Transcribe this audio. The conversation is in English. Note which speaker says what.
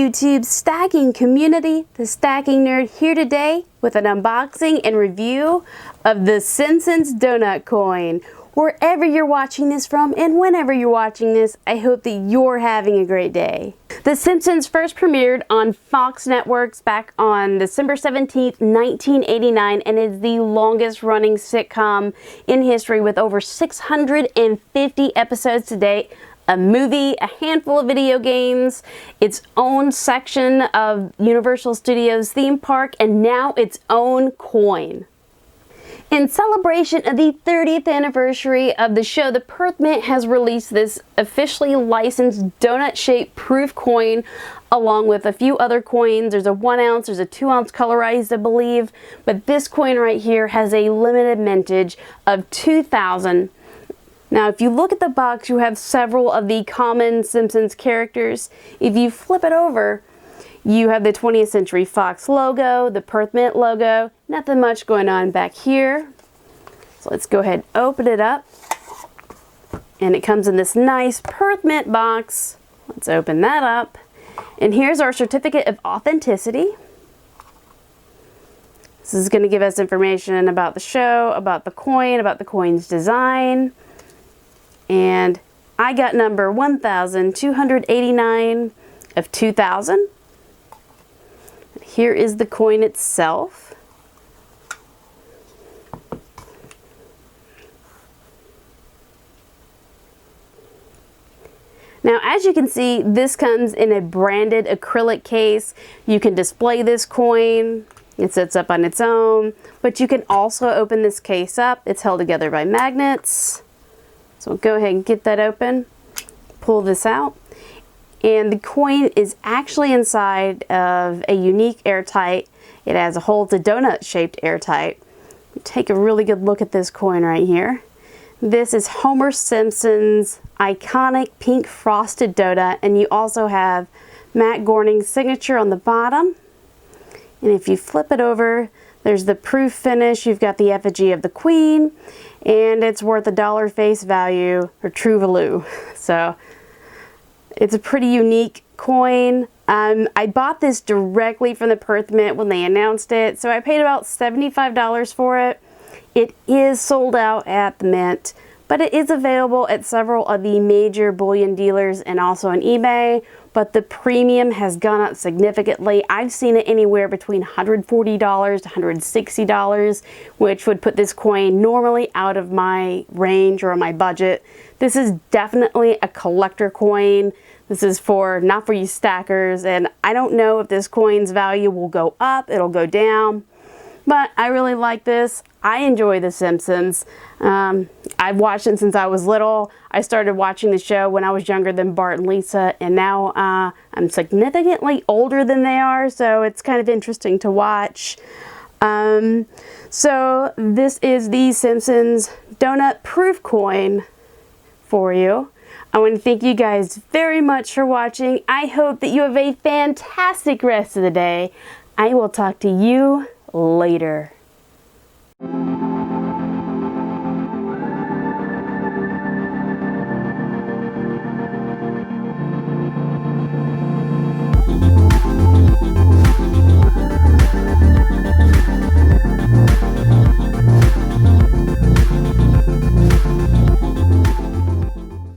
Speaker 1: YouTube stacking community, the Stacking Nerd, here today with an unboxing and review of the Simpsons donut coin. Wherever you're watching this from and whenever you're watching this, I hope that you're having a great day. The Simpsons first premiered on Fox Networks back on December 17th, 1989, and is the longest running sitcom in history with over 650 episodes to date. A movie, a handful of video games, its own section of Universal Studios theme park, and now its own coin. In celebration of the 30th anniversary of the show, the Perth Mint has released this officially licensed donut-shaped proof coin along with a few other coins. There's a 1 ounce, there's a 2 ounce colorized, I believe, but this coin right here has a limited mintage of 2,000. Now, if you look at the box, you have several of the common Simpsons characters. If you flip it over, you have the 20th Century Fox logo, the Perth Mint logo. Nothing much going on back here. So let's go ahead and open it up. And it comes in this nice Perth Mint box. Let's open that up. And here's our certificate of authenticity. This is going to give us information about the show, about the coin's design. And I got number 1,289 of 2,000. Here is the coin itself. Now, as you can see, this comes in a branded acrylic case. You can display this coin. It sits up on its own, but you can also open this case up. It's held together by magnets. So go ahead and get that open, pull this out, and the coin is actually inside of a unique airtight. It has a hole, it's a donut shaped airtight. Take a really good look at this coin right here. This is Homer Simpson's iconic pink frosted donut, and you also have Matt Groening's signature on the bottom. And if you flip it over, there's the proof finish. You've got the effigy of the Queen, and it's worth $1 face value, or true value. So it's a pretty unique coin. I bought this directly from the Perth Mint when they announced it, so I paid about $75 for it. It is sold out at the Mint, but it is available at several of the major bullion dealers and also on eBay. But the premium has gone up significantly. I've seen it anywhere between $140 to $160, which would put this coin normally out of my range or my budget. This is definitely a collector coin. This is not for you stackers, and I don't know if this coin's value will go up, it'll go down. But I really like this. I enjoy The Simpsons. I've watched it since I was little. I started watching the show when I was younger than Bart and Lisa, and now I'm significantly older than they are, so it's kind of interesting to watch. So this is the Simpsons donut proof coin for you. I want to thank you guys very much for watching. I hope that you have a fantastic rest of the day. I will talk to you later.